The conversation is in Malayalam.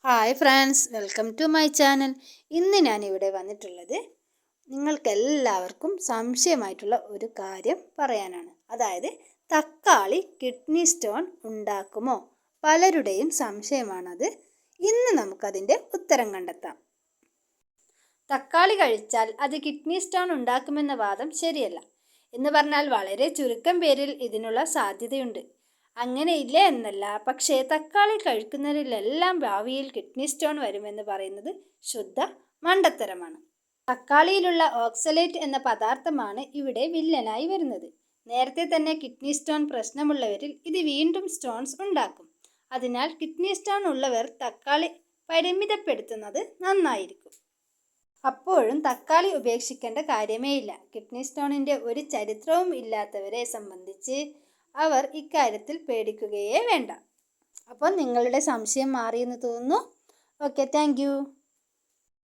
Hi friends, welcome to my channel. ഇന്ന് ഞാനിവിടെ വന്നിട്ടുള്ളത് നിങ്ങൾക്കെല്ലാവർക്കും സംശയമായിട്ടുള്ള ഒരു കാര്യം പറയാനാണ്. അതായത് തക്കാളി കിഡ്നി സ്റ്റോൺ ഉണ്ടാക്കുമോ? പലരുടെയും സംശയമാണത്. ഇന്ന് നമുക്കതിൻ്റെ ഉത്തരം കണ്ടെത്താം. തക്കാളി കഴിച്ചാൽ അത് കിഡ്നി സ്റ്റോൺ ഉണ്ടാക്കുമെന്ന വാദം ശരിയല്ല. എന്ന് പറഞ്ഞാൽ വളരെ ചുരുക്കം പേരിൽ ഇതിനുള്ള സാധ്യതയുണ്ട്. അങ്ങനെയില്ല എന്നല്ല, പക്ഷേ തക്കാളി കഴിക്കുന്നവരിലെല്ലാം ഭാവിയിൽ കിഡ്നി സ്റ്റോൺ വരുമെന്ന് പറയുന്നത് ശുദ്ധ മണ്ടത്തരമാണ്. തക്കാളിയിലുള്ള ഓക്സലേറ്റ് എന്ന പദാർത്ഥമാണ് ഇവിടെ വില്ലനായി വരുന്നത്. നേരത്തെ തന്നെ കിഡ്നി സ്റ്റോൺ പ്രശ്നമുള്ളവരിൽ ഇത് വീണ്ടും സ്റ്റോൺസ് ഉണ്ടാക്കും. അതിനാൽ കിഡ്നി സ്റ്റോൺ ഉള്ളവർ തക്കാളി പരിമിതപ്പെടുത്തുന്നത് നന്നായിരിക്കും. അപ്പോഴും തക്കാളി ഉപേക്ഷിക്കേണ്ട കാര്യമേയില്ല. കിഡ്നി സ്റ്റോണിൻ്റെ ഒരു ചരിത്രവും ഇല്ലാത്തവരെ സംബന്ധിച്ച് അവർ ഇക്കാര്യത്തിൽ പേടിക്കുകയേ വേണ്ട. അപ്പോൾ നിങ്ങളുടെ സംശയം മാറിയെന്ന് തോന്നുന്നു. Okay, thank you.